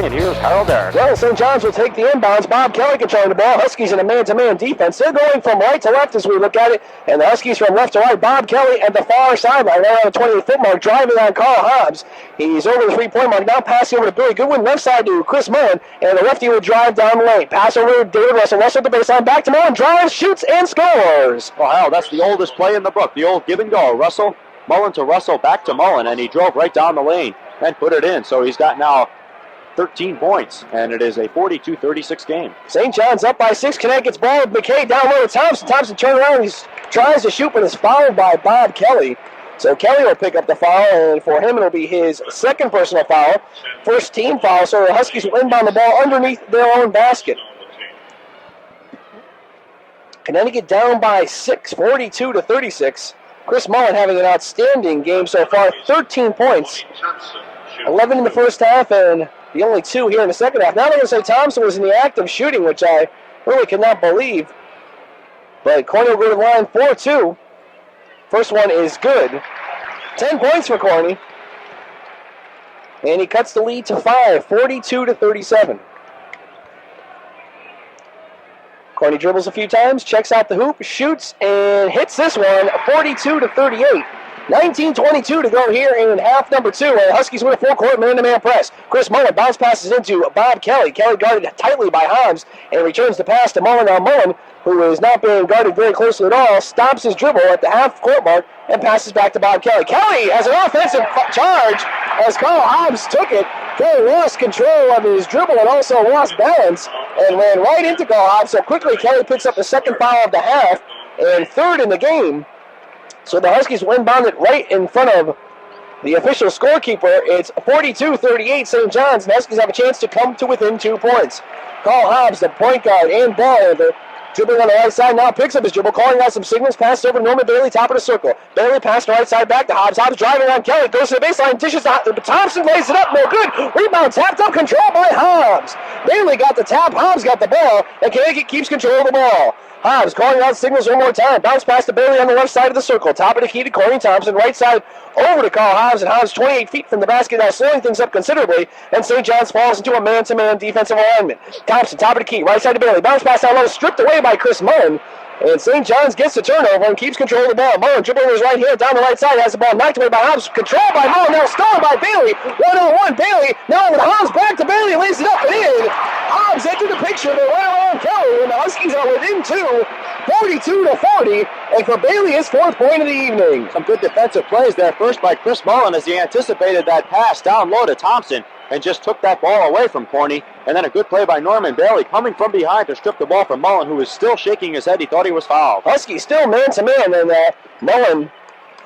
play, and here's Harold Darak. Well, St. Johns will take the inbounds. Bob Kelly controlling the ball. Huskies in a man-to-man defense. They're going from right to left as we look at it, and the Huskies from left to right. Bob Kelly at the far sideline, right on the 28-foot mark, driving on Carl Hobbs. He's over the three-point mark, now passing over to Billy Goodwin, left side to Chris Mullen, and the lefty will drive down the lane. Pass over to David Russell. Russell at the baseline, back to Mullen, drives, shoots, and scores. Well, Harold, that's the oldest play in the book, the old give and go. Mullen to Russell, back to Mullen, and he drove right down the lane and put it in. So he's got now 13 points, and it is a 42-36 game. St. John's up by 6. Connecticut's ball with McKay down low to Thompson. Thompson turns around, he tries to shoot, but is fouled by Bob Kelly. So Kelly will pick up the foul, and for him it'll be his second personal foul. First team foul, so the Huskies will inbound the ball underneath their own basket. Connecticut down by 6, 42-36. Chris Mullen having an outstanding game so far, 13 points. 11 in the first half, and the only 2 here in the second half. Now they're going to say Thompson was in the act of shooting, which I really could not believe. But Corney will go to the line 4-2. First one is good. 10 points for Corney. And he cuts the lead to 5, 42-37. Corney dribbles a few times, checks out the hoop, shoots, and hits this one, 42-38. 19:22 to go here in half number 2. And the Huskies win a full-court man-to-man press. Chris Mullen bounce passes into Bob Kelly. Kelly guarded tightly by Hobbs and returns the pass to Mullen. Now Mullen, who is not being guarded very closely at all, stops his dribble at the half-court mark and passes back to Bob Kelly. Kelly has an offensive charge as Carl Hobbs took it. Kelly lost control of his dribble and also lost balance and ran right into Carl Hobbs. So quickly Kelly picks up the second foul of the half and third in the game. So the Huskies will inbound it right in front of the official scorekeeper. It's 42-38 St. John's. The Huskies have a chance to come to within 2 points. Carl Hobbs, the point guard, and ball handler, dribbling on the right side, now picks up his dribble, calling out some signals, passes over to Norman Bailey, top of the circle. Bailey passed the right side back to Hobbs. Hobbs driving on Kelly, goes to the baseline, dishes to Thompson, lays it up, no good. Rebound tapped up, control by Hobbs. Bailey got the tap, Hobbs got the ball, and Connecticut keeps control of the ball. Hobbs calling out signals one more time. Bounce pass to Bailey on the left side of the circle. Top of the key to Corey Thompson. Right side over to Carl Hobbs. And Hobbs 28 feet from the basket now, slowing things up considerably. And St. John's falls into a man-to-man defensive alignment. Thompson, top of the key. Right side to Bailey. Bounce pass down low. Stripped away by Chris Mullen. And St. John's gets the turnover and keeps control of the ball. Mullen dribbling his right hand down the right side. Has the ball knocked away by Hobbs. Controlled by Mullen. Now stolen by Bailey. 1-on-1 Bailey. Now over to Hobbs. Back to Bailey. Lays it up and in. Hobbs entered the picture. They went around Kelly. And the Huskies are within 2. 42-40. And for Bailey, his 4th point of the evening. Some good defensive plays there. First by Chris Mullen as he anticipated that pass down low to Thompson and just took that ball away from Corney. And then a good play by Norman Bailey coming from behind to strip the ball from Mullen, who was still shaking his head. He thought he was fouled. Husky still man-to-man, and Mullen,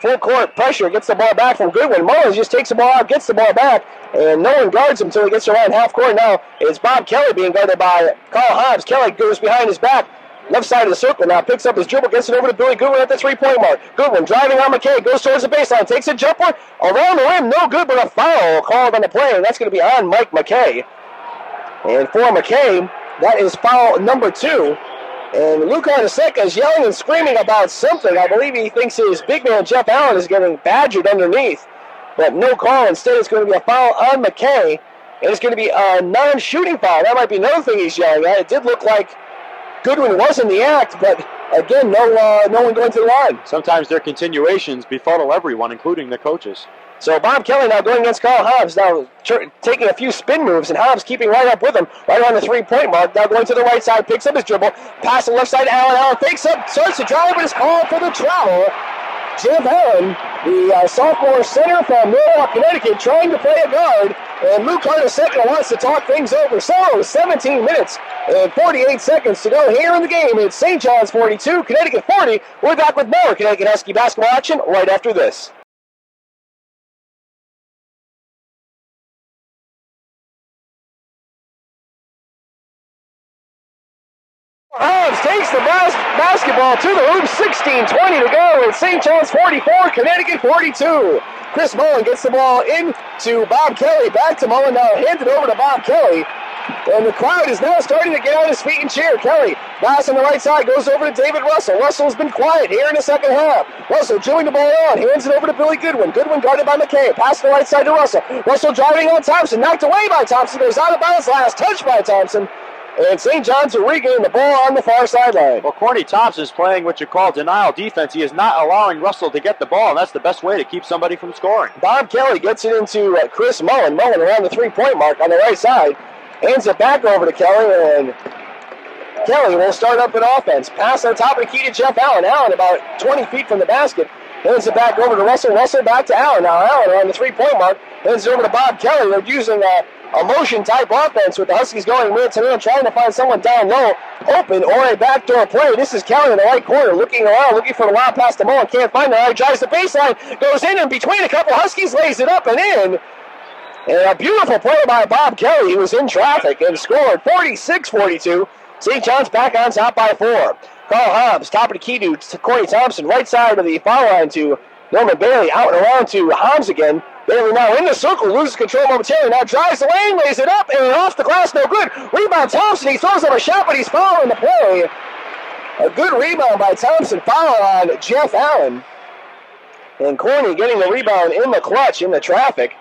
full court pressure, gets the ball back from Goodwin. Mullen just takes the ball out, gets the ball back, and no one guards him until he gets around half court. Now it's Bob Kelly being guarded by Carl Hobbs. Kelly goes behind his back. Left side of the circle now, picks up his dribble, gets it over to Billy Goodwin at the 3-point mark. Goodwin driving on McKay, goes towards the baseline, takes a jumper, around the rim, no good, but a foul called on the play, and that's going to be on Mike McKay. And for McKay, that is foul number 2. And Luke Arneseka is yelling and screaming about something. I believe he thinks his big man Jeff Allen is getting badgered underneath, but no call. Instead, it's going to be a foul on McKay, and it's going to be a non-shooting foul. That might be another thing he's yelling at. It did look like Goodwin was in the act, but again, no one going to the line. Sometimes their continuations befuddle everyone, including the coaches. So Bob Kelly now going against Carl Hobbs, now taking a few spin moves, and Hobbs keeping right up with him, right on the 3-point mark. Now going to the right side, picks up his dribble, pass to the left side to Allen. Allen fakes up, starts to drive, but is called for the travel. Jeff Allen, the sophomore center from Norwalk, Connecticut, trying to play a guard, and Luke Arneseka wants to talk things over. So 17 minutes and 48 seconds to go here in the game. It's St. John's 42, Connecticut 40. We're back with more Connecticut Husky basketball action right after this. Hobbs takes the basketball to the hoop, 16:20 to go. It's St. John's 44, Connecticut 42. Chris Mullen gets the ball into Bob Kelly, back to Mullen, now handed over to Bob Kelly. And the crowd is now starting to get on his feet and cheer. Kelly Pass on the right side goes over to David Russell. Russell's been quiet here in the second half. Russell dribbling the ball on. Hands it over to Billy Goodwin. Goodwin guarded by McKay. Pass on the right side to Russell. Russell driving on Thompson. Knocked away by Thompson. Goes out of bounds. Last touch by Thompson. And St. John's will regain the ball on the far sideline. Well, Corny Thompson is playing what you call denial defense. He is not allowing Russell to get the ball, and that's the best way to keep somebody from scoring. Bob Kelly gets it into Chris Mullen. Mullen around the three-point mark on the right side. Hands it back over to Kelly, and Kelly will start up an offense. Pass on top of the key to Jeff Allen. Allen about 20 feet from the basket. Hands it back over to Russell. Russell back to Allen. Now Allen around the three-point mark. Hands it over to Bob Kelly. They're using a motion-type offense with the Huskies going man-to-man, trying to find someone down low, open, or a backdoor play. This is Kelly in the right corner, looking around, looking for the wild pass to Mullen. Can't find it. Drives the baseline, goes in, and between a couple Huskies, lays it up and in. And a beautiful play by Bob Kelly. He was in traffic and scored 46-42. St. John's back on top by 4. Carl Hobbs, top of the key to Corey Thompson, right side of the foul line to Norman Bailey, out and around to Hobbs again. Bailey now in the circle, loses control momentarily, now drives the lane, lays it up, and off the glass, no good. Rebound Thompson, he throws up a shot, but he's fouling the play. A good rebound by Thompson, foul on Jeff Allen. And Corney getting the rebound in the clutch, in the traffic.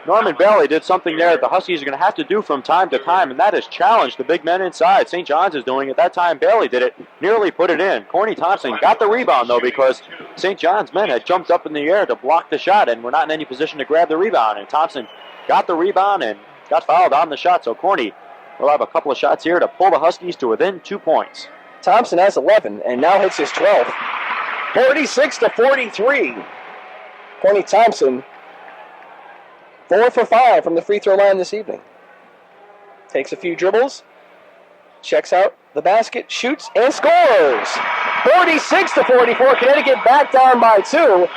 Norman Bailey did something there that the Huskies are going to have to do from time to time, and that is challenge the big men inside. St. John's is doing it. That time Bailey did it, nearly put it in. Corny Thompson got the rebound, though, because St. John's men had jumped up in the air to block the shot and were not in any position to grab the rebound. And Thompson got the rebound and got fouled on the shot, so Corny will have a couple of shots here to pull the Huskies to within 2 points. Thompson has 11 and now hits his 12th. 46-43. Corny Thompson 4 for 5 from the free throw line this evening. Takes a few dribbles, checks out the basket, shoots, and scores! 46-44, Connecticut back down by 2.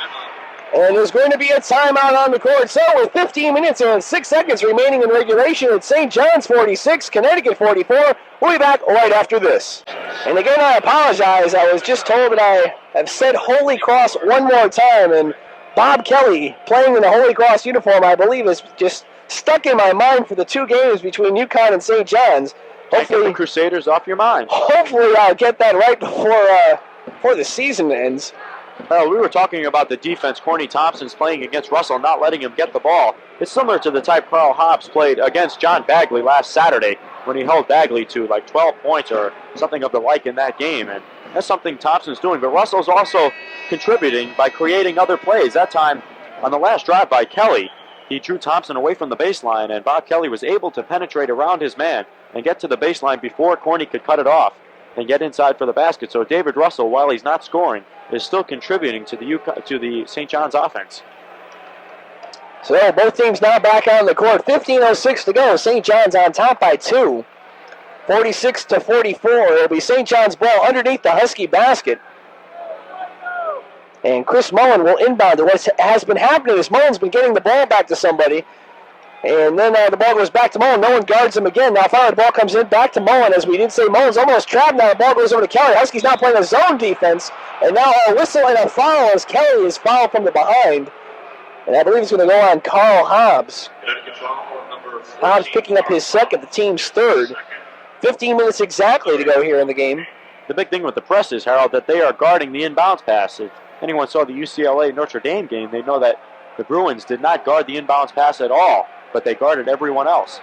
And there's going to be a timeout on the court. So with 15 minutes and 6 seconds remaining in regulation, it's St. John's 46, Connecticut 44. We'll be back right after this. And again, I apologize. I was just told that I have said Holy Cross one more time, and Bob Kelly playing in the Holy Cross uniform, I believe, is just stuck in my mind for the 2 games between UConn and St. John's. Hopefully, get the Crusaders off your mind. Hopefully, I'll get that right before the season ends. Well, we were talking about the defense. Corny Thompson's playing against Russell, not letting him get the ball. It's similar to the type Carl Hobbs played against John Bagley last Saturday when he held Bagley to like 12 points or something of the like in that game. And that's something Thompson's doing. But Russell's also contributing by creating other plays. That time, on the last drive by Kelly, he drew Thompson away from the baseline, and Bob Kelly was able to penetrate around his man and get to the baseline before Corny could cut it off and get inside for the basket. So David Russell, while he's not scoring, is still contributing to the St. John's offense. So both teams now back on the court. 15:06 to go. St. John's on top by 2. 46-44. It'll be St. John's ball underneath the Husky basket. And Chris Mullen will inbound it. What has been happening is Mullen's been getting the ball back to somebody. And then the ball goes back to Mullen. No one guards him again. Now finally the ball comes in back to Mullen. As we did say, Mullen's almost trapped. Now the ball goes over to Kelly. Huskies now playing a zone defense. And now a whistle and a foul as Kelly is fouled from the behind. And I believe it's going to go on Carl Hobbs. Hobbs picking up his second, the team's third. 15 minutes exactly to go here in the game. The big thing with the press is, Harold, that they are guarding the inbounds pass. If anyone saw the UCLA Notre Dame game, they know that the Bruins did not guard the inbounds pass at all, but they guarded everyone else.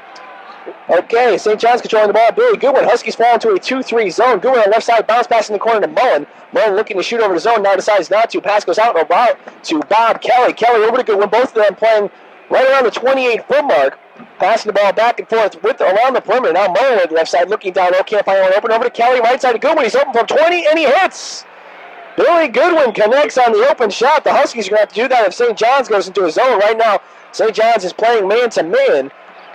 Okay, St. John's controlling the ball. Billy Goodwin. Huskies fall into a 2-3 zone. Goodwin on the left side, bounce pass in the corner to Mullen. Mullen looking to shoot over the zone, now decides not to. Pass goes out and about to Bob Kelly. Kelly over to Goodwin. Both of them playing right around the 28-foot mark. Passing the ball back and forth around the perimeter. Now Mullen on the left side looking down. Can't find anyone open. Over to Kelly, right side to Goodwin. He's open from 20, and he hits. Billy Goodwin connects on the open shot. The Huskies are going to have to do that if St. John's goes into a zone. Right now, St. John's is playing man-to-man.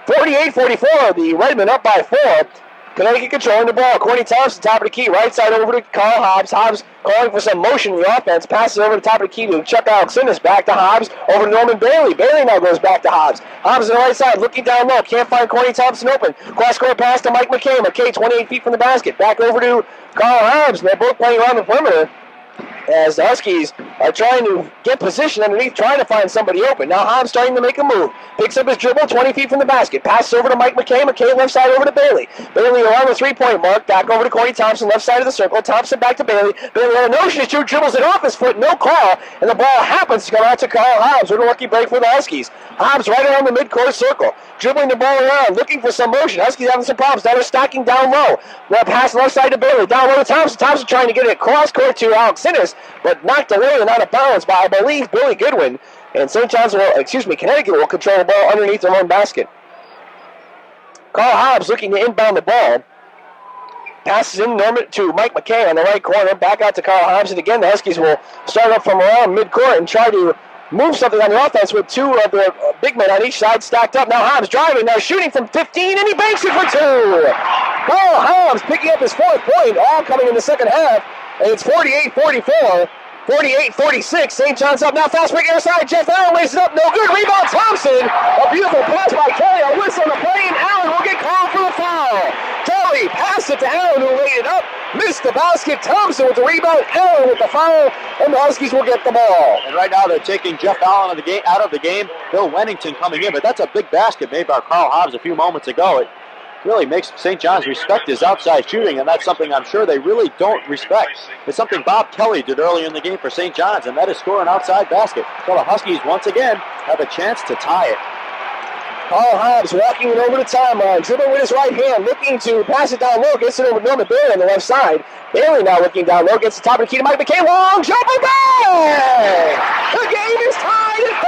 48-44, the Redmen up by 4. Connecticut controlling the ball. Corny Thompson, top of the key. Right side over to Carl Hobbs. Hobbs calling for some motion in the offense. Passes over the top of the key to Chuck Alexander. Back to Hobbs. Over to Norman Bailey. Bailey now goes back to Hobbs. Hobbs on the right side looking down low. Can't find Corny Thompson open. Cross-court pass to Mike McKay. McKay 28 feet from the basket. Back over to Carl Hobbs. They're both playing around the perimeter. as the Huskies are trying to get position underneath, trying to find somebody open. Now Hobbs starting to make a move. Picks up his dribble, 20 feet from the basket. Passes over to Mike McKay. McKay left side over to Bailey. Bailey around the three-point mark. Back over to Corey Thompson, left side of the circle. Thompson back to Bailey. Bailey had a notion to shoot, dribbles it off his foot, no call, and the ball happens to come out to Kyle Hobbs. What a lucky break for the Huskies. Hobbs right around the midcourt circle, dribbling the ball around, looking for some motion. Huskies having some problems. Now they're stacking down low. Now pass left side to Bailey. Down low to Thompson. Thompson trying to get it across court to Alex Innes, but knocked away and out of bounds by, I believe, Billy Goodwin. And Connecticut will control the ball underneath their own basket. Kyle Hobbs looking to inbound the ball. Passes in to Mike McKay on the right corner. Back out to Kyle Hobbs. And again, the Huskies will start up from around midcourt and try to move something on the offense with two of their big men on each side stacked up. Now Hobbs driving, now shooting from 15, and he banks it for two. Kyle Hobbs picking up his fourth point, all coming in the second half. And it's 48-44. 48-46. St. John's up now. Fast break inside. Jeff Allen lays it up. No good. Rebound Thompson. A beautiful pass by Kelly. A whistle on the play, and Allen will get called for the foul. Kelly passed it to Allen, who laid it up. Missed the basket. Thompson with the rebound. Allen with the foul, and the Huskies will get the ball. And right now they're taking Jeff Allen out of the game. Bill Wennington coming in, but that's a big basket made by Carl Hobbs a few moments ago. It really makes St. John's respect his outside shooting, and that's something I'm sure they really don't respect. It's something Bob Kelly did early in the game for St. John's, and that is score an outside basket. So the Huskies, once again, have a chance to tie it. Kyle Hobbs walking it over the timeline, dribbling with his right hand, looking to pass it down low, gets it over to Norman Bailey on the left side. Bailey now looking down low, gets the top of the key to Mike McKay, long jumper bang! The game is tied at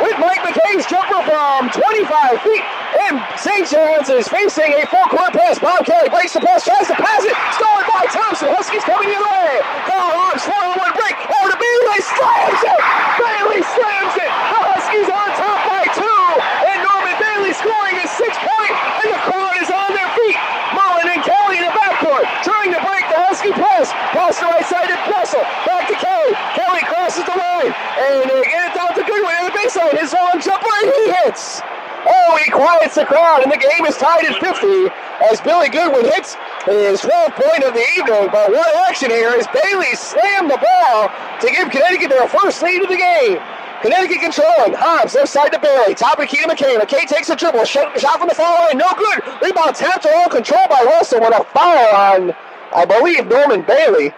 48 with Mike McKay's jumper from 25 feet, and St. John's is facing a full-court press. Bob Kelly breaks the press, tries to pass it, stolen by Thompson. Huskies coming the other way. Kyle Hobbs, 4-on-1 break, over to Bailey, slams it! Bailey slams it! The Huskies on top by two, and Norman Bailey scoring his 6-point, and the crowd is on their feet. Mullen and Kelly in the backcourt, trying to break the Husky press. Pass the right side to Russell, back to Kelly. Kelly crosses the line, and they get it down to Goodwin on the baseline. His long jumper, and he hits. Oh, he quiets the crowd, and the game is tied at 50 as Billy Goodwin hits his 12th point of the evening. But what action here is Bailey slammed the ball to give Connecticut their first lead of the game. Connecticut controlling. Hobbs left side to Bailey. Top of the key to McKay. McKay takes a dribble. Shot from the foul line. No good. Rebound tapped around. Controlled by Russell with a foul on, I believe, Norman Bailey.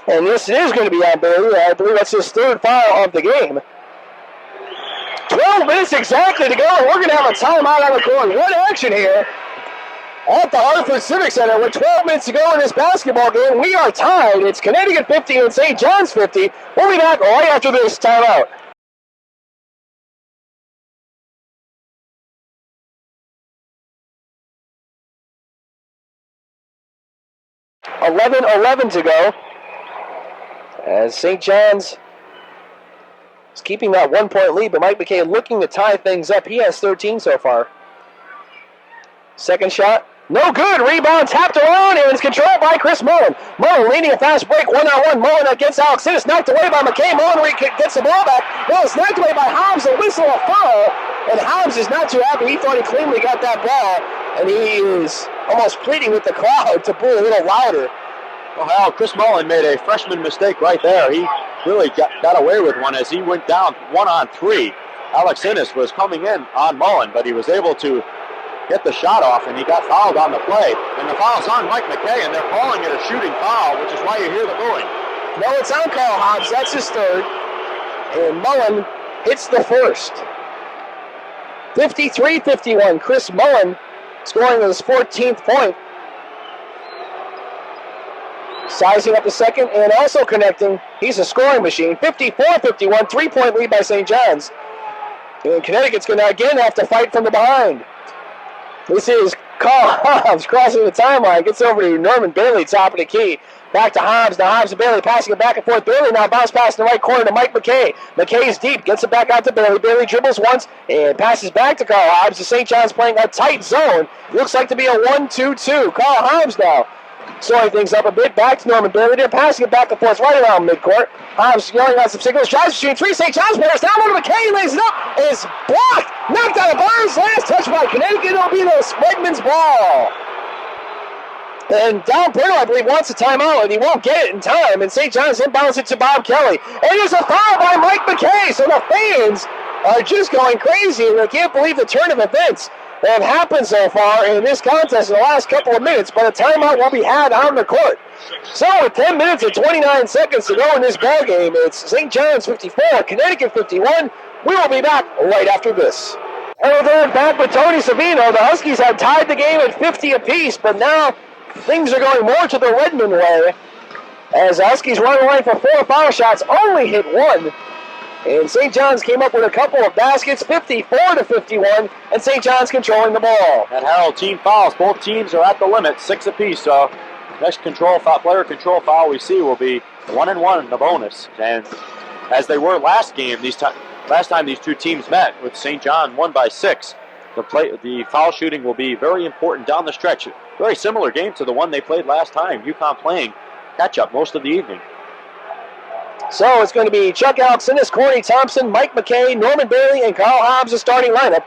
And this is going to be on Bailey. I believe that's his third foul of the game. 12 minutes exactly to go. We're going to have a timeout on the court. What action here at the Hartford Civic Center with 12 minutes to go in this basketball game. We are tied. It's Connecticut 50 and St. John's 50. We'll be back right after this timeout. .11 to go as St. John's is keeping that 1-point lead, but Mike McKay looking to tie things up. He has 13 so far. Second shot, no good. Rebound tapped around, and it's controlled by Chris Mullen. Mullen leading a fast break, 1-on-1. Mullen against Alex Innes, knocked away by McKay. Mullen gets the ball back. Well, it's knocked away by Hobbs, a whistle, a foul, and Hobbs is not too happy. He thought he cleanly got that ball, and he is almost pleading with the crowd to boo a little louder. Well, Chris Mullen made a freshman mistake right there. He really got away with one as he went down 1-on-3. Alex Innes was coming in on Mullen, but he was able to get the shot off, and he got fouled on the play. And the foul's on Mike McKay, and they're calling it a shooting foul, which is why you hear the booing. No, it's on Kyle Hobbs. That's his third. And Mullen hits the first. 53-51. Chris Mullen scoring his 14th point. Sizing up the second and also connecting. He's a scoring machine. 54-51, 3-point lead by St. John's. And Connecticut's going to again have to fight from the behind. This is Kyle Hobbs crossing the timeline. Gets over to Norman Bailey, top of the key. Back to Hobbs. Now Hobbs and Bailey passing it back and forth. Bailey now bounce pass in the right corner to Mike McKay. McKay's deep. Gets it back out to Bailey. Bailey dribbles once and passes back to Kyle Hobbs. The St. John's playing a tight zone. Looks like to be a 1-2-2. Kyle Hobbs now slowing things up a bit. Back to Norman Bailey. They're passing it back and forth right around midcourt. Hobbs yelling out some signals. Drives between three St. John's players. Down one to McKay. Lays it up. Is blocked. Knocked out of bounds. Last touch by Connecticut. It'll be the Redmen's ball. And Don Perno, I believe, wants a timeout, and he won't get it in time. And St. John's inbounds it to Bob Kelly. And there's a foul by Mike McKay. So the fans are just going crazy, and they can't believe the turn of events that have happened so far in this contest in the last couple of minutes. But a timeout will be had on the court. So with 10 minutes and 29 seconds to go in this ball game, it's St. John's 54, Connecticut 51. We will be back right after this. And we're back with Tony Savino. The Huskies had tied the game at 50 apiece, but now things are going more to the Redmen way, as the Huskies run away for 4 foul shots, only hit 1. And St. John's came up with a couple of baskets, 54-51, and St. John's controlling the ball. And Harold, team fouls. Both teams are at the limit, 6 apiece. So next player control foul we see will be 1-1 in the bonus. And as they were last game, last time these two teams met, with St. John won by 6. The foul shooting will be very important down the stretch. Very similar game to the one they played last time. UConn playing catch-up most of the evening. So it's going to be Chuck Alexinis, Corey Thompson, Mike McKay, Norman Bailey, and Carl Hobbs, the starting lineup.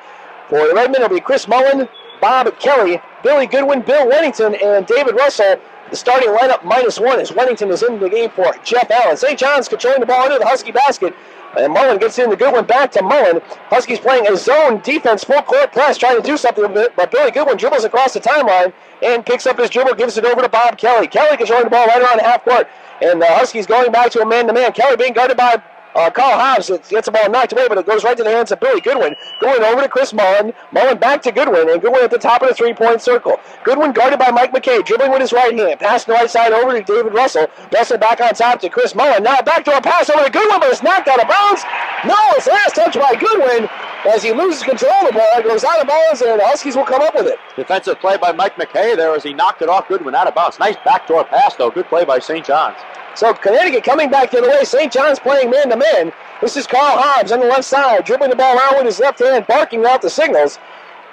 For the Redmen, it'll be Chris Mullen, Bob Kelly, Billy Goodwin, Bill Wennington, and David Russell. The starting lineup -1 as Wennington is in the game for Jeff Allen. St. John's controlling the ball into the Husky basket. And Mullen gets in the Goodwin back to Mullen. Huskies playing a zone defense, full court press, trying to do something with it, but Billy Goodwin dribbles across the timeline and picks up his dribble, gives it over to Bob Kelly. Kelly controlling the ball right around half court. And the Huskies going back to a man-to-man. Kelly being guarded by Carl Hobbs. It gets the ball knocked away, but it goes right to the hands of Billy Goodwin. Going over to Chris Mullen. Mullen back to Goodwin, and Goodwin at the top of the three-point circle. Goodwin guarded by Mike McKay, dribbling with his right hand. Pass the right side over to David Russell. Russell back on top to Chris Mullen. Now back to a pass over to Goodwin, but it's knocked out of bounds. No, it's last touch by Goodwin. As he loses control of the ball, it goes out of bounds, and the Huskies will come up with it. Defensive play by Mike McKay there as he knocked it off Goodwin out of bounds. Nice backdoor pass, though. Good play by St. John's. So Connecticut coming back the other way. St. John's playing man-to-man. This is Carl Hobbs on the left side, dribbling the ball around with his left hand, barking out the signals.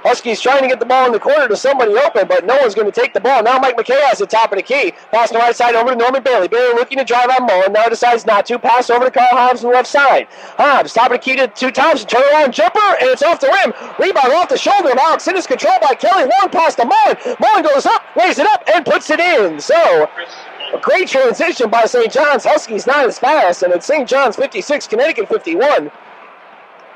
Huskies trying to get the ball in the corner to somebody open, but no one's going to take the ball. Now Mike McKay has the top of the key. Pass the right side over to Norman Bailey. Bailey looking to drive on Mullen. Now decides not to. Pass over to Carl Hobbs on the left side. Hobbs, top of the key to Thompson. Turn around jumper, and it's off the rim. Rebound off the shoulder of Alex. It is controlled by Kelly. Long pass to Mullen. Mullen goes up, lays it up, and puts it in. So a great transition by St. John's. Huskies not as fast, and it's St. John's 56, Connecticut 51.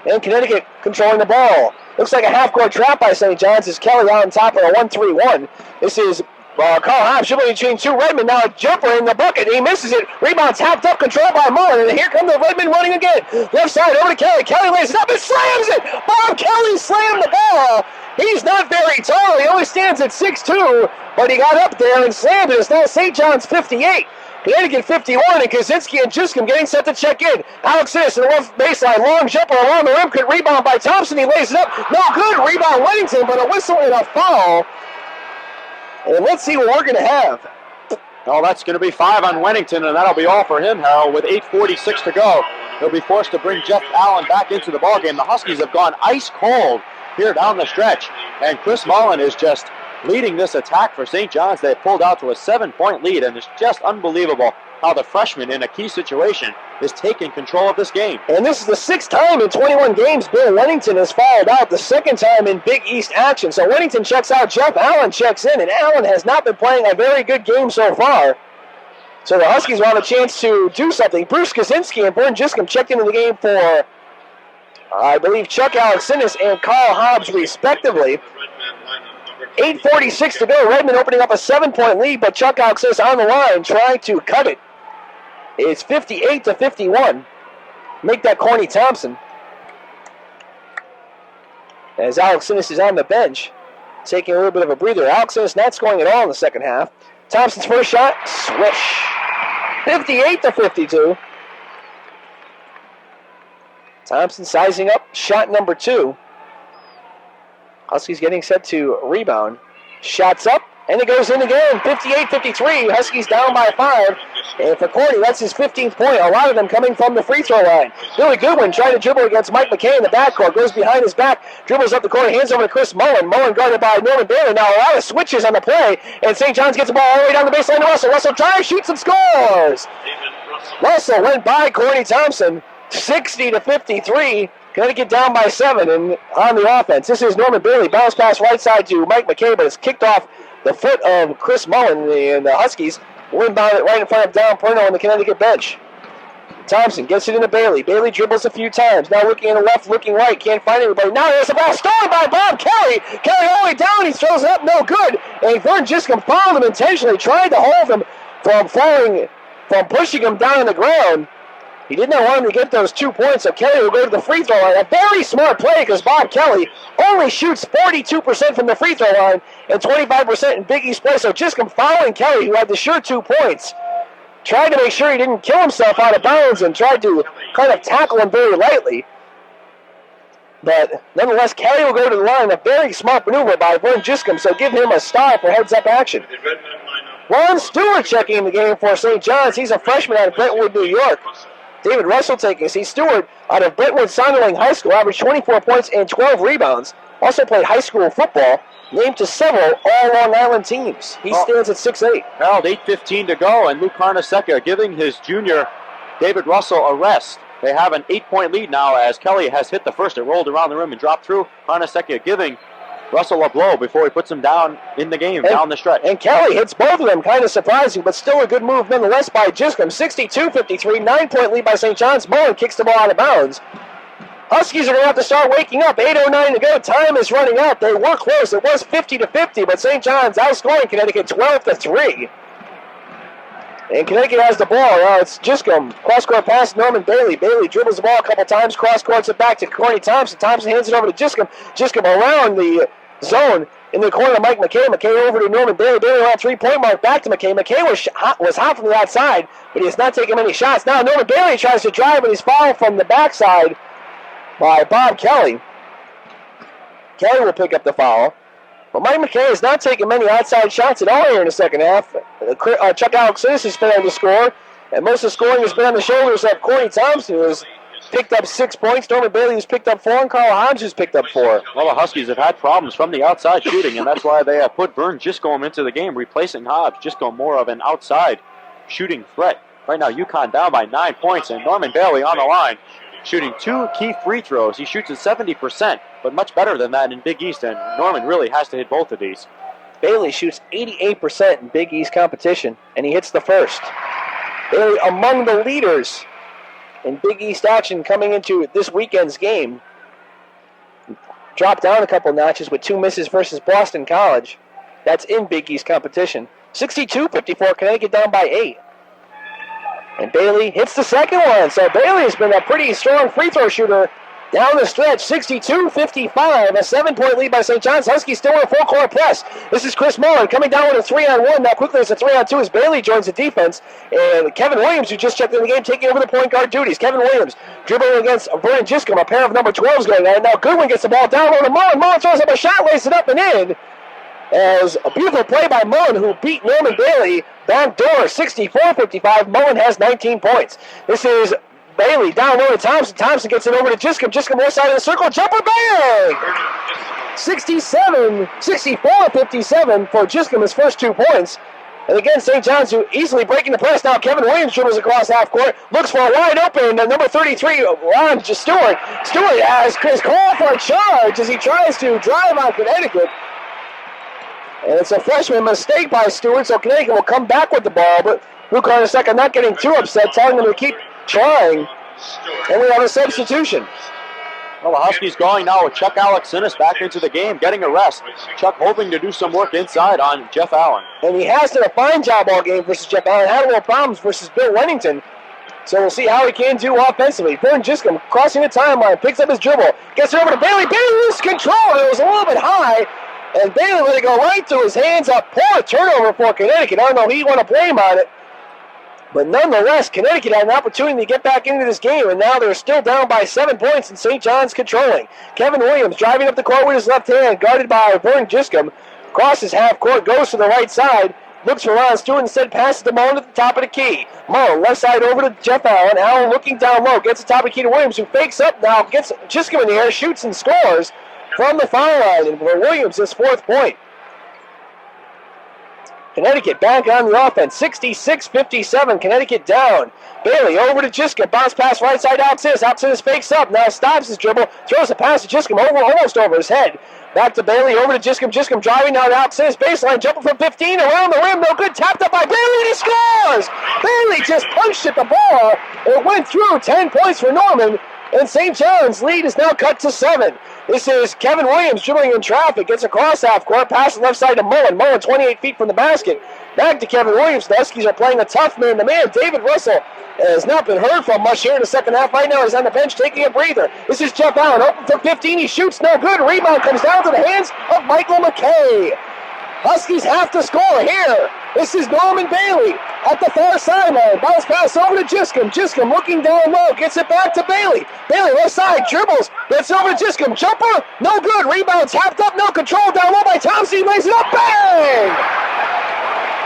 And Connecticut controlling the ball. Looks like a half-court trap by St. John's as Kelly on top of a 1-3-1. This is Carl Hobbs dribbling between two Redmen. Now a jumper in the bucket. He misses it. Rebound's tapped up, controlled by Mullen. And here come the Redmen running again. Left side over to Kelly. Kelly lays it up and slams it. Bob Kelly slammed the ball. He's not very tall. He only stands at 6'2", but he got up there and slammed it. It's now St. John's 58. Connecticut 51, and Kaczynski and Juskum getting set to check in. Alex Innes in the left baseline, long jumper along the rim, could rebound by Thompson. He lays it up. No good. Rebound Wennington, but a whistle and a foul. And let's see what we're going to have. Oh, that's going to be 5 on Wennington, and that'll be all for him, Harold. With 8:46 to go, he'll be forced to bring Jeff Allen back into the ballgame. The Huskies have gone ice cold here down the stretch, and Chris Mullen is just leading this attack for St. John's. They pulled out to a 7-point lead, and it's just unbelievable how the freshman in a key situation is taking control of this game. And this is the 6th time in 21 games Bill Wennington has fouled out, the 2nd time in Big East action. So Wennington checks out, Jeff Allen checks in, and Allen has not been playing a very good game so far. So the Huskies will have a chance to do something. Bruce Kaczynski and Vern Juskum checked into the game for, I believe, Chuck Alexinis and Carl Hobbs respectively. 8:46 to go. Redmen opening up a 7-point lead, but Chuck Alexinis on the line trying to cut it. It's 58-51. Make that Corny Thompson. As Alexinis is on the bench, taking a little bit of a breather. Alexinis not scoring at all in the second half. Thompson's first shot, swish. 58-52. Thompson sizing up, shot number 2. Huskies getting set to rebound. Shots up, and it goes in again. 58-53. Huskies down by 5. And for Corny, that's his 15th point. A lot of them coming from the free throw line. Billy Goodwin trying to dribble against Mike McKay in the backcourt. Goes behind his back, dribbles up the court, hands over to Chris Mullen. Mullen guarded by Norman Bailey. Now a lot of switches on the play, and St. John's gets the ball all the way down the baseline to Russell. Russell drives, shoots, and scores. Russell went by Corny Thompson. 60-53. Connecticut down by 7 and on the offense. This is Norman Bailey. Bounce pass right side to Mike McKay, but it's kicked off the foot of Chris Mullen, and the Huskies will inbound it right in front of Don Perno on the Connecticut bench. Thompson gets it into Bailey. Bailey dribbles a few times. Now looking in the left, looking right. Can't find anybody. Now there's a ball stolen by Bob Kelly. Kelly all the way down. He throws it up. No good. And Vern Giscombe fouled him intentionally, trying to hold him from pushing him down on the ground. He did not want him to get those 2 points, so Kelly will go to the free throw line. A very smart play because Bob Kelly only shoots 42% from the free throw line and 25% in Big East play. So Giscombe fouling Kelly, who had the sure 2 points. Tried to make sure he didn't kill himself out of bounds and tried to kind of tackle him very lightly. But nonetheless, Kelly will go to the line. A very smart maneuver by Vern Giscombe, so give him a star for heads-up action. Ron Stewart checking in the game for St. John's. He's a freshman out of Brentwood, New York. David Russell taking a seat. Stewart out of Brentwood Sonderling High School, averaged 24 points and 12 rebounds. Also played high school football. Named to several all Long Island teams. He stands at 6'8". Held 8:15 to go, and Luke Carnesecca giving his junior David Russell a rest. They have an 8-point lead now as Kelly has hit the first. It rolled around the rim and dropped through. Carnesecca giving Russell a blow before he puts him down in the game, down the stretch. And Kelly hits both of them, kind of surprising, but still a good move nonetheless by Giscombe. 62-53, 9-point lead by St. John's. Mullen kicks the ball out of bounds. Huskies are going to have to start waking up. 8:09 to go. Time is running out. They were close. It was 50-50, but St. John's outscoring Connecticut 12-3. And Connecticut has the ball. Now it's Giscombe. Cross-court pass, Norman Bailey. Bailey dribbles the ball a couple times. Cross-courts it back to Corny Thompson. Thompson hands it over to Giscombe. Giscombe around the zone in the corner to Mike McKay. McKay over to Norman Bailey. Bailey around 3-point mark. Back to McKay. McKay was hot from the outside, but he's not taking many shots. Now Norman Bailey tries to drive, and he's fouled from the backside by Bob Kelly. Kelly will pick up the foul. But Mike McKay is not taking many outside shots at all here in the second half. Chuck Alexis has been on the score, and most of the scoring has been on the shoulders of Corey Thompson, who has picked up 6 points. Norman Bailey has picked up 4, and Carl Hodge has picked up 4. Well, the Huskies have had problems from the outside shooting, and that's why they have put Vern Giscombe into the game, replacing Hodge. Giscombe more of an outside shooting threat. Right now, UConn down by 9 points, and Norman Bailey on the line, shooting 2 key free throws. He shoots at 70%, but much better than that in Big East, and Norman really has to hit both of these. Bailey shoots 88% in Big East competition, and he hits the first. Bailey among the leaders in Big East action coming into this weekend's game. Dropped down a couple notches with 2 misses versus Boston College. That's in Big East competition. 62-54, Connecticut down by 8. And Bailey hits the second one. So Bailey has been a pretty strong free throw shooter down the stretch. 62-55, a 7-point lead by St. John's. Huskies still in a full-court press. This is Chris Mullen coming down with a 3-on-1. Now quickly it's a 3-on-2 as Bailey joins the defense. And Kevin Williams, who just checked in the game, taking over the point guard duties. Kevin Williams dribbling against Vern Giscombe, a pair of number 12s going on. Now Goodwin gets the ball down low to Mullen. Mullen throws up a shot, lays it up and in. As a beautiful play by Mullen, who beat Norman Bailey back door. 64-55. Mullen has 19 points. This is Bailey down low to Thompson. Thompson gets it over to Giscombe. Giscombe left side of the circle. Jumper bang! 64-57 for Giscombe, his first 2 points. And again, St. John's who easily breaking the press. Now Kevin Williams dribbles across half court. Looks for a wide open. Number 33, Ron Stewart. Stewart has his call for a charge as he tries to drive on Connecticut. And it's a freshman mistake by Stewart, so Connecticut will come back with the ball. But Luke Carnesecca not getting too upset, telling them to keep trying. And we have a substitution. Well, the Huskies going now with Chuck Alexis back into the game, getting a rest. Chuck hoping to do some work inside on Jeff Allen. And he has done a fine job all game versus Jeff Allen. Had a little problems versus Bill Wennington. So we'll see how he can do offensively. Vern Giscombe crossing the timeline, picks up his dribble, gets it over to Bailey. Bailey loses control. It was a little bit high. And Bailey let it go right through his hands up. Poor turnover for Connecticut. I don't know who you want to blame on it. But nonetheless, Connecticut had an opportunity to get back into this game, and now they're still down by 7 points, and St. John's controlling. Kevin Williams driving up the court with his left hand, guarded by Vern Giscombe. Crosses half court, goes to the right side, looks for Ron Stewart, instead passes to Mullen at the top of the key. Mullen, left side over to Jeff Allen. Allen looking down low, gets the top of the key to Williams, who fakes up now, gets Giscombe in the air, shoots and scores from the foul line, and for Williams, his 4th point. Connecticut back on the offense. 66-57. Connecticut down. Bailey over to Jiscom. Bounce pass right side out. Alcinas fakes up. Now stops his dribble. Throws a pass to Jiscom almost over his head. Back to Bailey. Over to Jiscom. Jiscom driving now to Alcinas baseline. Jumping from 15. Around the rim. No good. Tapped up by Bailey. He scores! Bailey just punched at the ball. It went through. 10 points for Norman. And St. John's lead is now cut to 7. This is Kevin Williams dribbling in traffic. Gets across half court. Passes left side to Mullen. Mullen 28 feet from the basket. Back to Kevin Williams. The Huskies are playing a tough man-to-man. David Russell has not been heard from much here in the second half. Right now he's on the bench taking a breather. This is Jeff Allen. Open for 15. He shoots. No good. Rebound comes down to the hands of Michael McKay. Huskies have to score here. This is Norman Bailey at the far sideline. Bounce pass over to Jiscom. Jiscom looking down low. Gets it back to Bailey. Bailey left side. Dribbles. Gets over to Jiscom. Jumper. No good. Rebound tapped up. No control. Down low by Thompson. He lays it up. Bang!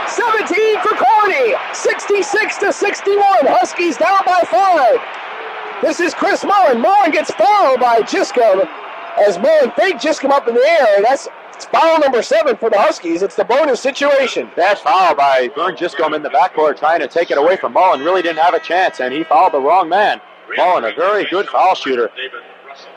17 for Corny. 66-61. Huskies down by 5. This is Chris Mullen. Mullen gets fouled by Jiscom as Mullen faked Jiscom up in the air. That's foul number 7 for the Huskies. It's the bonus situation. That's foul by Vern Jiscom in the backcourt trying to take it away from Mullen. Really didn't have a chance, and he fouled the wrong man. Mullen, a very good foul shooter.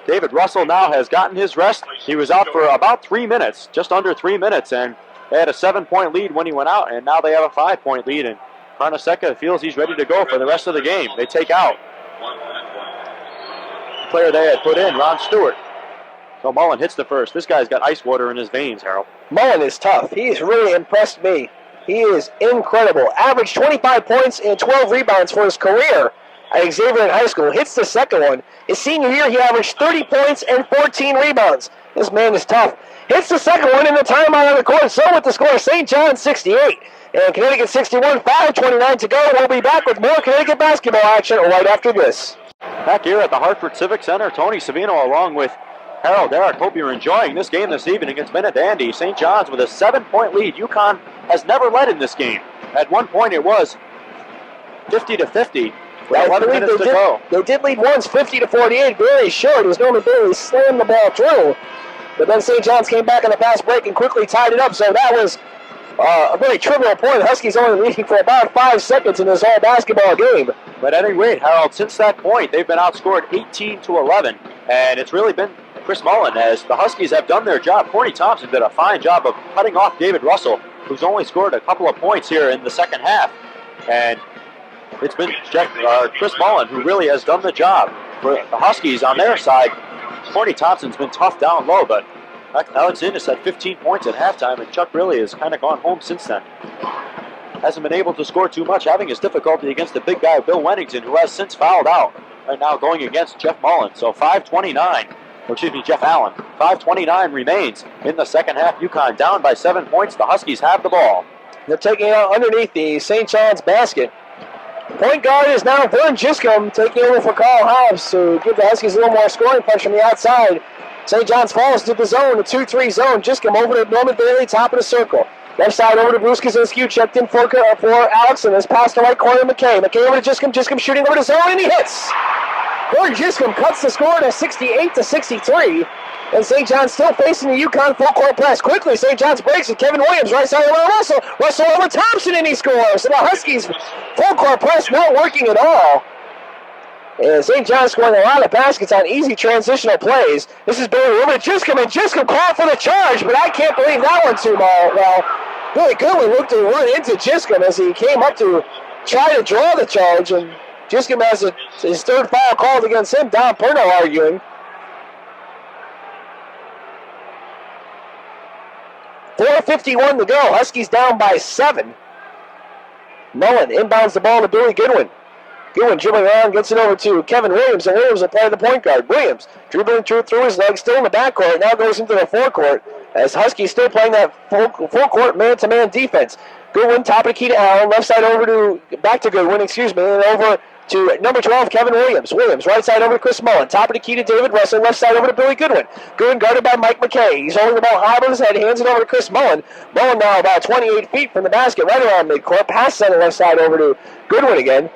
David Russell now has gotten his rest. He was out for about 3 minutes, just under 3 minutes, and they had a 7-point lead when he went out, and now they have a 5-point lead, and Carnesecca feels he's ready to go for the rest of the game. They take out the player they had put in, Ron Stewart. So Mullen hits the first. This guy's got ice water in his veins, Harold. Mullen is tough. He's really impressed me. He is incredible. Averaged 25 points and 12 rebounds for his career at Xavier in high school. Hits the second one. His senior year, he averaged 30 points and 14 rebounds. This man is tough. Hits the second one in the timeout on the court. So with the score, St. John's 68 and Connecticut 61. 5:29 to go. We'll be back with more Connecticut basketball action right after this. Back here at the Hartford Civic Center, Tony Savino along with Harold Darak. Hope you're enjoying this game this evening. It's been a dandy. St. John's with a 7-point lead. UConn has never led in this game. At one point it was 50-50. With 11 minutes to go. They did lead once, 50-48. Very short. It was Norman Bailey slammed the ball through. But then St. John's came back on the fast break and quickly tied it up. So that was a very trivial point. Huskies only leading for about 5 seconds in this whole basketball game. But at any rate, Harold, since that point, they've been outscored 18-11. And it's really been Chris Mullen as the Huskies have done their job. Corny Thompson did a fine job of cutting off David Russell, who's only scored a couple of points here in the second half. And it's been Chris Mullen who really has done the job. For the Huskies on their side, Corny Thompson's been tough down low, but Alex Innes had 15 points at halftime, and Chuck really has kind of gone home since then. Hasn't been able to score too much, having his difficulty against the big guy, Bill Wenningson, who has since fouled out. Right now going against Jeff Mullen. So Jeff Allen. 5:29 remains in the second half. UConn down by 7 points. The Huskies have the ball. They're taking it out underneath the St. John's basket. Point guard is now Vern Jiscom taking over for Carl Hobbs to give the Huskies a little more scoring punch from the outside. St. John's falls to the zone, the 2-3 zone. Jiscom over to Norman Bailey, top of the circle. Left side over to Bruce Kaczynski, checked in for Alex, and has passed the right corner to McKay. McKay over to Jiscom, Jiscom shooting over the zone, and he hits! Vern Jiscom cuts the score to 68-63. And St. John's still facing the UConn full court press. Quickly, St. John's breaks it. Kevin Williams, right side over Russell. Russell over Thompson, and he scores. So the Huskies full court press not working at all. And St. John's scoring a lot of baskets on easy transitional plays. This is Bailey over to Jiscom, and Jiscom called for the charge, but I can't believe that one too well. Billy Goodwin looked to run into Jiscom as he came up to try to draw the charge, and Jiscom has his third foul called against him. Don Perno arguing. 4:51 to go. Huskies down by 7. Mullen inbounds the ball to Billy Goodwin. Goodwin dribbling around, gets it over to Kevin Williams, and Williams will play the point guard. Williams dribbling through his legs, still in the backcourt, now goes into the forecourt, as Huskies still playing that full court man-to-man defense. Goodwin, top of the key to Allen, left side back to Goodwin, and over to number 12, Kevin Williams. Williams, right side over to Chris Mullen, top of the key to David Russell, left side over to Billy Goodwin. Goodwin guarded by Mike McKay. He's holding the ball high above his head, hands it over to Chris Mullen. Mullen now about 28 feet from the basket, right around midcourt, pass center left side over to Goodwin again.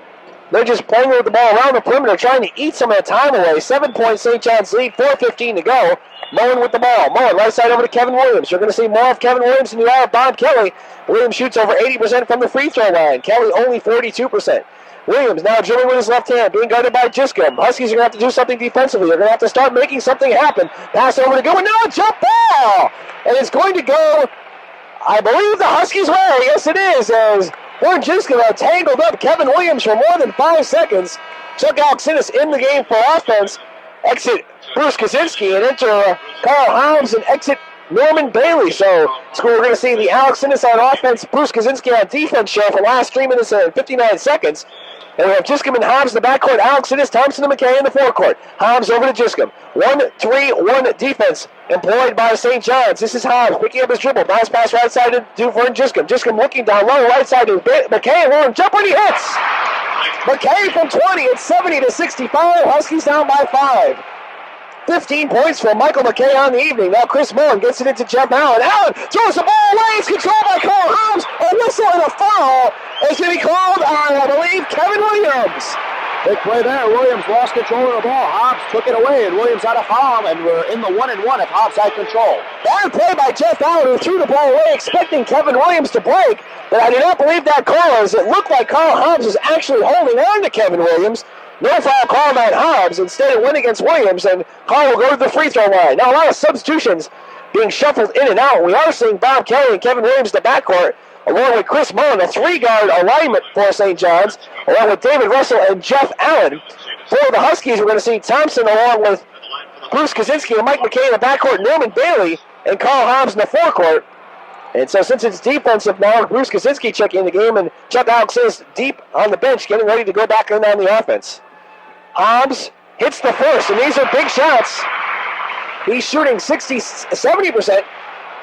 They're just playing with the ball around the perimeter, trying to eat some of the time away. 7-point St. John's lead, 4:15 to go. Mullen with the ball. Mullen right side over to Kevin Williams. You're going to see more of Kevin Williams than you are of Bob Kelly. Williams shoots over 80% from the free throw line. Kelly only 42%. Williams now dribbling with his left hand, being guarded by Giscombe. Huskies are going to have to do something defensively. They're going to have to start making something happen. Pass over to Goodwin. No, jump ball! And it's going to go, I believe, the Huskies' way. Yes, it is, as Warren Giscombe had tangled up Kevin Williams for more than 5 seconds. Chuck Alexanis in the game for offense. Exit Bruce Kaczynski and enter Carl Holmes and exit Norman Bailey. So we're going to see the Alexanis on offense, Bruce Kaczynski on defense show for the last 3 minutes and 59 seconds. And we have Giscombe and Hobbs in the backcourt, Alexanis, Thompson, and McKay in the forecourt. Hobbs over to Giscombe. 1-3-1 defense employed by St. John's. This is Hobbs picking up his dribble. Bounce pass right side to Duvern Giscombe. Giscombe looking down low, right side to McKay. Long jumper, and he hits! McKay from 20. It's 70-65. Huskies down by 5. 15 points for Michael McKay on the evening. Now Chris Mullen gets it into Jeff Allen. Allen throws the ball away. It's controlled by Carl Holmes. A whistle and a foul is going to be called on, I believe, Kevin Williams. Big play there. Williams lost control of the ball. Hobbs took it away, and Williams had a foul, and we're in the 1-and-1 if Hobbs had control. Bad play by Jeff Allen, who threw the ball away, expecting Kevin Williams to break, but I do not believe that call, as it looked like Carl Hobbs was actually holding on to Kevin Williams. No foul called on Hobbs. Instead, it went against Williams, and Carl will go to the free throw line. Now, a lot of substitutions being shuffled in and out. We are seeing Bob Kelly and Kevin Williams in the backcourt, along with Chris Mullen, a 3-guard alignment for St. John's, along with David Russell and Jeff Allen. For the Huskies, we're going to see Thompson along with Bruce Kaczynski and Mike McKay in the backcourt, Norman Bailey and Carl Hobbs in the forecourt. And so since it's defensive now, Bruce Kaczynski checking the game, and Chuck Alex is deep on the bench, getting ready to go back in on the offense. Hobbs hits the first, and these are big shots. He's shooting 70%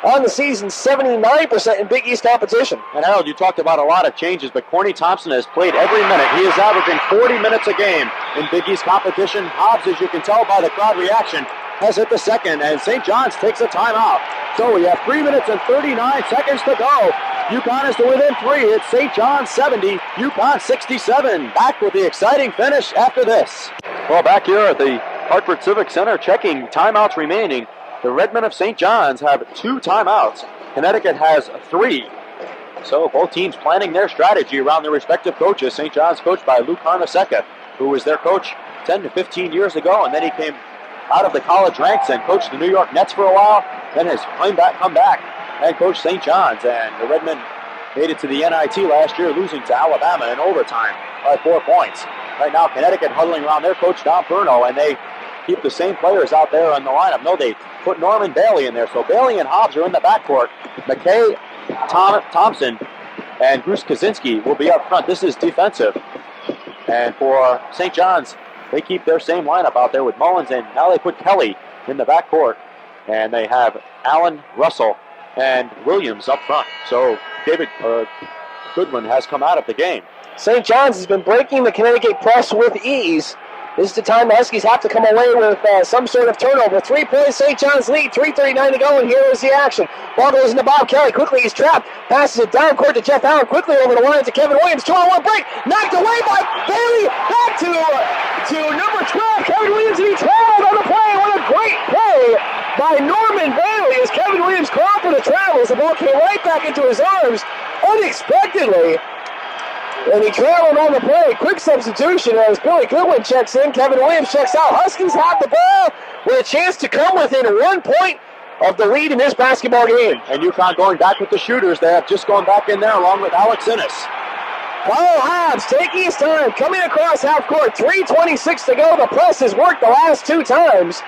on the season, 79% in Big East competition. And Harold, you talked about a lot of changes, but Corny Thompson has played every minute. He is averaging 40 minutes a game in Big East competition. Hobbs, as you can tell by the crowd reaction, has hit the second, and St. John's takes a timeout. So we have 3 minutes and 39 seconds to go. UConn is to within 3. It's St. John's 70, UConn 67. Back with the exciting finish after this. Well, back here at the Hartford Civic Center, checking timeouts remaining. The Redmen of St. John's have 2 timeouts. Connecticut has 3. So both teams planning their strategy around their respective coaches. St. John's coached by Lou Carnesecca, who was their coach 10 to 15 years ago, and then he came out of the college ranks and coached the New York Nets for a while, then has come back and coached St. John's. And the Redmen made it to the NIT last year, losing to Alabama in overtime by 4 points. Right now, Connecticut huddling around their coach, Don Perno, and they keep the same players out there in the lineup. No, they put Norman Bailey in there. So Bailey and Hobbs are in the backcourt. McKay, Thompson, and Bruce Kaczynski will be up front. This is defensive. And for St. John's, they keep their same lineup out there with Mullins, and now they put Kelly in the backcourt. And they have Allen, Russell, and Williams up front. So David Goodwin has come out of the game. St. John's has been breaking the Connecticut press with ease. This is the time the Huskies have to come away with some sort of turnover. 3 points, St. John's lead, 3:39 to go, and here is the action. Ball goes into Bob Kelly. Quickly, he's trapped. Passes it down court to Jeff Allen. Quickly over the line to Kevin Williams. 2-on-1 break. Knocked away by Bailey. Back to number 12, Kevin Williams, and he traveled on the play. What a great play by Norman Bailey as Kevin Williams caught for the travels. The ball came right back into his arms unexpectedly. And he traveled on the play. Quick substitution as Billy Goodwin checks in. Kevin Williams checks out. Huskies have the ball with a chance to come within 1 point of the lead in this basketball game. And UConn going back with the shooters. They have just gone back in there along with Alex Innes. Carl Hobbs taking his time, coming across half court. 3:26 to go. The press has worked the last 2 times.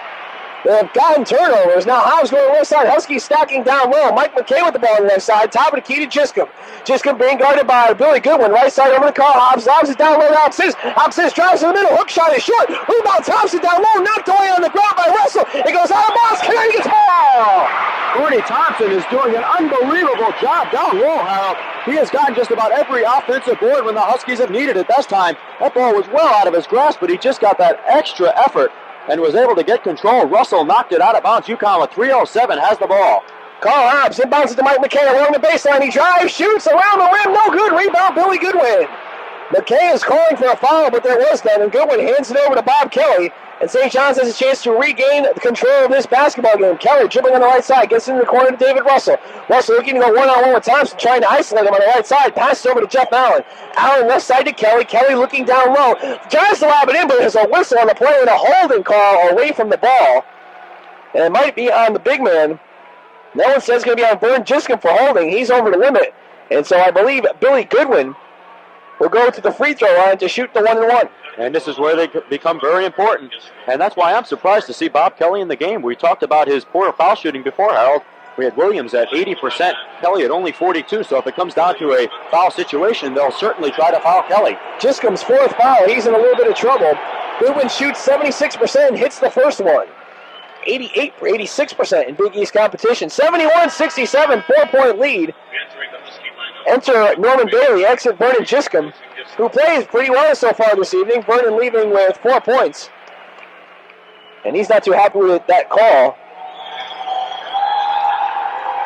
They have gotten turnovers. Now Hobbs going left side. Huskies stacking down low. Mike McKay with the ball on the left side. Top of the key to Giscombe. Giscombe being guarded by Billy Goodwin. Right side over to Carl Hobbs. Hobbs is down low to Alexis. Alexis drives in the middle. Hook shot is short. Rebound Thompson down low. Knocked away on the ground by Russell. It goes out of bounds. Kennedy gets ball. Corny Thompson is doing an unbelievable job down low, Harold. He has gotten just about every offensive board when the Huskies have needed it this time. That ball was well out of his grasp, but he just got that extra effort and was able to get control. Russell knocked it out of bounds. UConn with 3:07 has the ball. Carl Hobbs inbounds it to Mike McKay along the baseline. He drives, shoots around the rim. No good. Rebound, Billy Goodwin. McKay is calling for a foul, but there was none, and Goodwin hands it over to Bob Kelly. And St. Johns has a chance to regain control of this basketball game. Kelly dribbling on the right side, gets into the corner to David Russell. Russell looking to go one-on-one with Thompson, trying to isolate him on the right side. Passes over to Jeff Allen. Allen left side to Kelly. Kelly looking down low. Tries to lob it in, but there's a whistle on the play and a holding call away from the ball. And it might be on the big man. No one says it's going to be on Vern Giscombe for holding. He's over the limit. And so I believe Billy Goodwin will go to the free throw line to shoot the 1-and-1. And this is where they become very important. And that's why I'm surprised to see Bob Kelly in the game. We talked about his poor foul shooting before, Harold. We had Williams at 80%, Kelly at only 42%. So if it comes down to a foul situation, they'll certainly try to foul Kelly. Giscombe's fourth foul. He's in a little bit of trouble. Goodwin shoots 76%, hits the first one. 86% in Big East competition. 71-67, 4-point lead. Enter Norman Bailey, exit Vernon Giscombe, who plays pretty well so far this evening. Vernon leaving with 4 points. And he's not too happy with that call.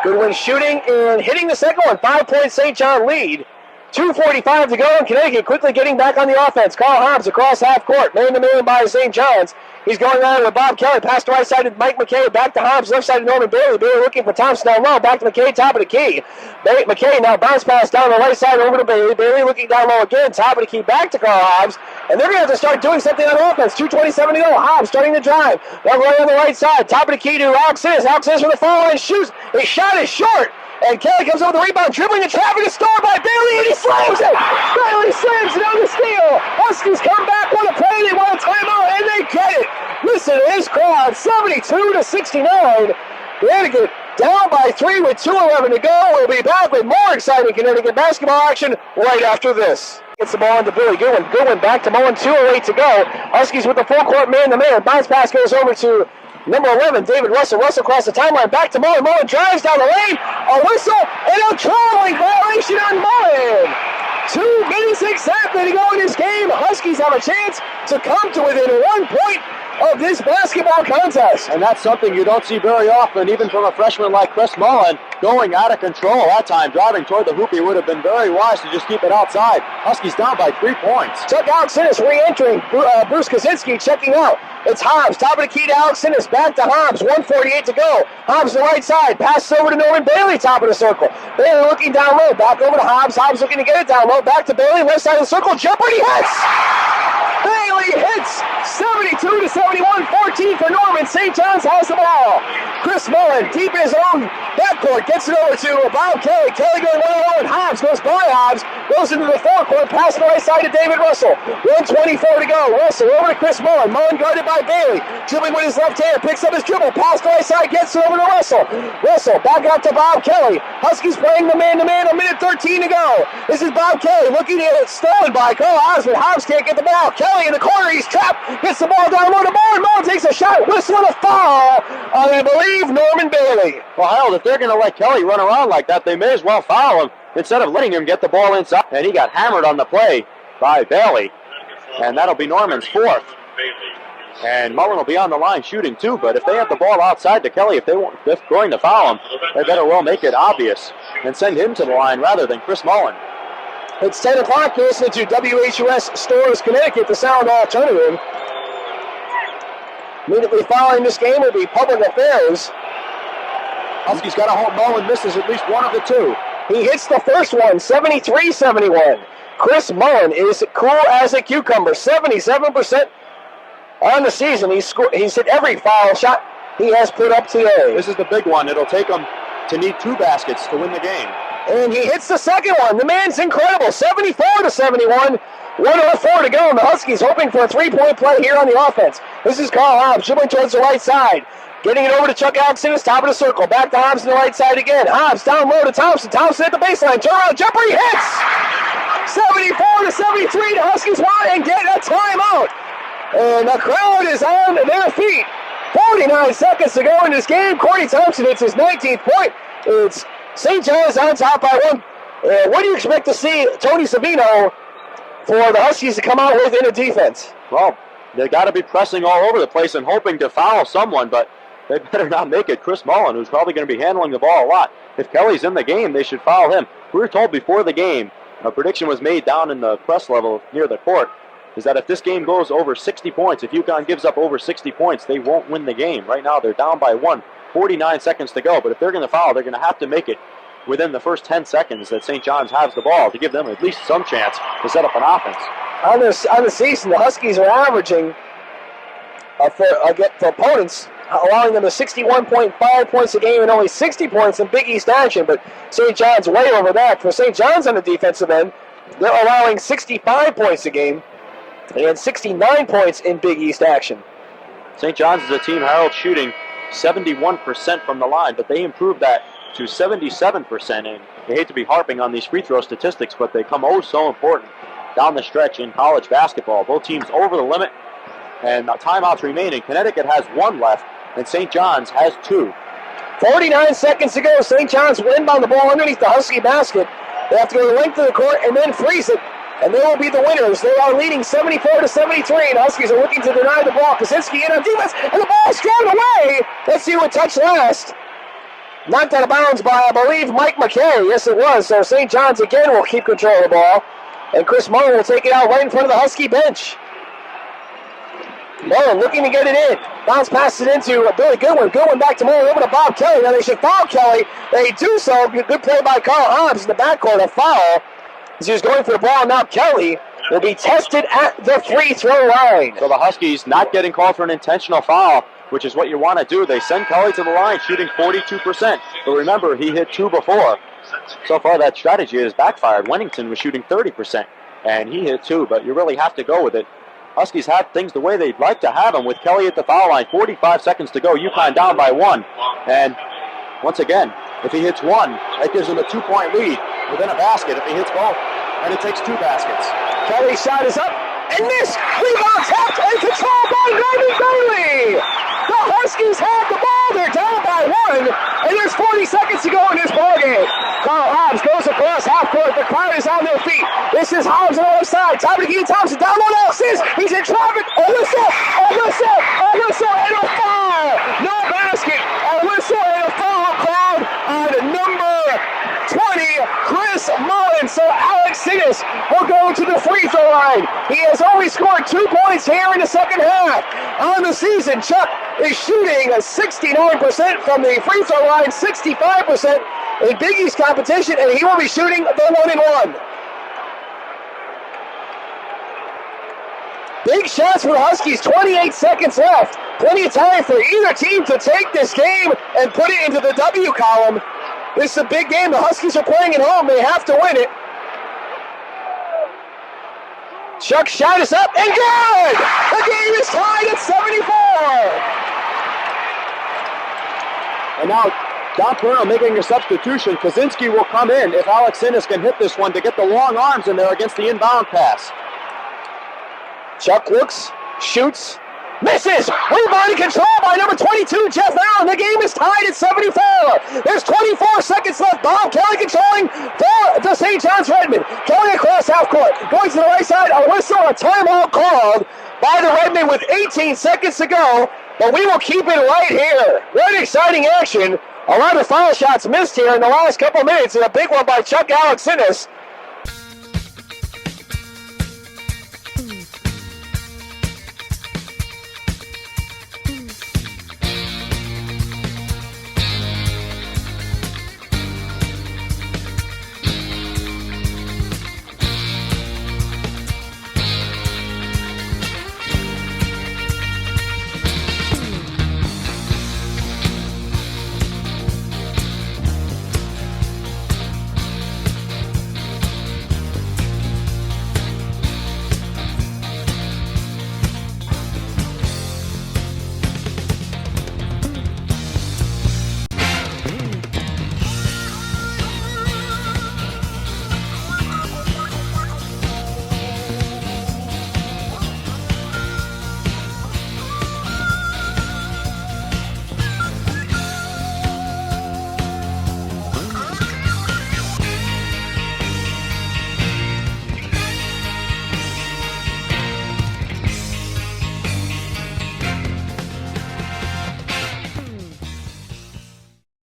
Goodwin shooting and hitting the second one. 5-point St. John lead. 2:45 to go in Connecticut, quickly getting back on the offense. Carl Hobbs across half court, man-to-man by St. John's. He's going on with Bob Kelly. Pass to right side to Mike McKay. Back to Hobbs. Left side to Norman Bailey. Bailey looking for Thompson down low. Back to McKay. Top of the key. McKay now bounce pass down the right side over to Bailey. Bailey looking down low again. Top of the key. Back to Carl Hobbs. And they're going to have to start doing something on offense. 2:27 to go. Hobbs starting to drive. Now going on the right side. Top of the key to Alex Innes. Alex Innes for the follow and shoots. His shot is short. And Kelly comes over the rebound, dribbling the traffic, is stolen by Bailey, and he slams it! Bailey slams it on the steal! Huskies come back with a play, they want a timeout, and they get it! Listen to this crowd, 72-69. Connecticut down by 3 with 2:11 to go. We'll be back with more exciting Connecticut basketball action right after this. Gets the ball into Billy Goodwin. Goodwin back to Mullen, 2:08 to go. Huskies with the full court man-to-man. Bounce pass goes over to number 11, David Russell. Russell across the timeline, back to Mullen. Mullen drives down the lane. A whistle and a traveling violation on Mullen. 2 minutes exactly to go in this game. Huskies have a chance to come to within 1 point of this basketball contest. And that's something you don't see very often, even from a freshman like Chris Mullen, going out of control that time, driving toward the hoop. He would have been very wise to just keep it outside. Huskies down by 3 points. Chuck Alex Innes re-entering. Bruce Kaczynski checking out. It's Hobbs, top of the key to Alex Innes. Back to Hobbs, 1:48 to go. Hobbs the right side, passes over to Norman Bailey, top of the circle. Bailey looking down low, back over to Hobbs. Hobbs looking to get it down low, back to Bailey, left side of the circle, jumper, he hits! Bailey hits! 72-71, 14 for Norman. St. John's has the ball. Chris Mullen, deep in his own backcourt, gets it over to Bob Kelly. Kelly going one-on-one. Hobbs goes by Hobbs, goes into the forecourt, pass to the right side to David Russell. 1:24 to go. Russell over to Chris Mullen. Mullen guarded by Bailey. Dribbling with his left hand, picks up his dribble, pass to the right side, gets it over to Russell. Russell back out to Bob Kelly. Huskies playing the man-to-man, 1:13 to go. This is Bob Kelly looking to get it stolen by Carl Hobbs, but Hobbs can't get the ball. Kelly in the corner, he's trapped, gets the ball down low to Mullen. Mullen takes a shot, whistle and a foul. I believe Norman Bailey. Well, Harold, if they're going to let Kelly run around like that, they may as well foul him instead of letting him get the ball inside. And he got hammered on the play by Bailey. And that'll be Norman's fourth. And Mullen will be on the line shooting too, but if they have the ball outside to Kelly, if they're going to foul him, they better well make it obvious and send him to the line rather than Chris Mullen. It's 10 o'clock. You're listening to WHUS Stores Connecticut, the sound alternative. Immediately following this game will be Public Affairs. Huskies got to hope Mullen misses at least one of the two. He hits the first one, 73-71. Chris Mullen is cool as a cucumber, 77% on the season. He's hit every foul shot he has put up today. This is the big one. It'll take him to need 2 baskets to win the game. And he hits the second one. The man's incredible, 74-71. 1:04 to go, and the Huskies hoping for a 3-point play here on the offense. This is Carl Hobbs dribbling towards the right side. Getting it over to Chuck Alex Innes, top of the circle. Back to Hobbs on the right side again. Hobbs down low to Thompson. Thompson at the baseline. Turn around, jumper, he hits! 74-73, the Huskies want and get a timeout. And the crowd is on their feet. 49 seconds to go in this game. Corey Thompson hits his 19th point. It's St. John's on top by 1. What do you expect to see Tony Savino for the Huskies to come out with in a defense? Well, they got to be pressing all over the place and hoping to foul someone, but they better not make it Chris Mullen, who's probably going to be handling the ball a lot. If Kelly's in the game, they should foul him. We were told before the game, a prediction was made down in the press level near the court, is that if this game goes over 60 points, if UConn gives up over 60 points, they won't win the game. Right now, they're down by 1, 49 seconds to go. But if they're going to foul, they're going to have to make it within the first 10 seconds that St. John's has the ball to give them at least some chance to set up an offense. On the season, the Huskies are averaging for opponents, allowing them to 61.5 points a game and only 60 points in Big East action. But St. John's way over that. For St. John's on the defensive end, they're allowing 65 points a game and 69 points in Big East action. St. John's is a team, Harold, shooting 71% from the line, but they improved that to 77%. And they hate to be harping on these free throw statistics, but they come oh so important down the stretch in college basketball. Both teams over the limit, and timeouts remaining. Connecticut has 1 left, and St. John's has 2. 49 seconds to go. St. John's will inbound the ball underneath the Husky basket. They have to go the length of the court and then freeze it, and they will be the winners. They are leading 74-73, and Huskies are looking to deny the ball. Kaczynski in on defense, and the ball is thrown away. Let's see who touched last. Knocked out of bounds by, I believe, Mike McKay. Yes, it was. So St. John's again will keep control of the ball, and Chris Mullen will take it out right in front of the Husky bench. Mullen looking to get it in. Bounce passes it into Billy Goodwin. Goodwin back to Mullen over to Bob Kelly. Now they should foul Kelly. They do so. Good play by Carl Hobbs in the backcourt. A foul as he was going for the ball. Now Kelly will be tested at the free throw line. So the Huskies not getting called for an intentional foul, which is what you want to do. They send Kelly to the line shooting 42%. But remember, he hit 2 before. So far that strategy has backfired. Wennington was shooting 30%, and he hit 2, but you really have to go with it. Huskies have things the way they'd like to have them with Kelly at the foul line. 45 seconds to go. UConn down by 1. And once again, if he hits 1, that gives him a 2-point lead within a basket. If he hits both, then it takes 2 baskets. Kelly's shot is up and missed. Rebound tapped and controlled by Norman Bailey. The Huskies have the ball. They're down by 1, and there's 40 seconds to go in this ballgame. Carl Hobbs goes across half court. The crowd is on their feet. This is Hobbs on the left side. Time to Keaton Thompson down low now. He's in traffic. A whistle, and a foul. No basket. A whistle and a foul called on number 20, Chris Mullen. So Alex Sinnis will go to the free throw line. He has only scored 2 points here in the second half. On the season, Chuck is shooting 69% from the free throw line, 65% in Big East competition, and he will be shooting the 1-and-1. Big shots for the Huskies, 28 seconds left. Plenty of time for either team to take this game and put it into the W column. This is a big game. The Huskies are playing at home. They have to win it. Chuck's shot is up and good! The game is tied at 74! And now Don Perno making a substitution. Kaczynski will come in if Alex Sinnis can hit this one to get the long arms in there against the inbound pass. Chuck looks, shoots, misses! Rebounding control by number 22, Jeff Allen. The game is tied at 74. There's 24 seconds left. Bob Kelly controlling for the St. John's Redmen. Kelly across half court. Going to the right side. A whistle, a timeout called by the Redmen with 18 seconds to go. But we will keep it right here. Very exciting action. A lot of foul shots missed here in the last couple minutes, and a big one by Chuck Alex Sinnis.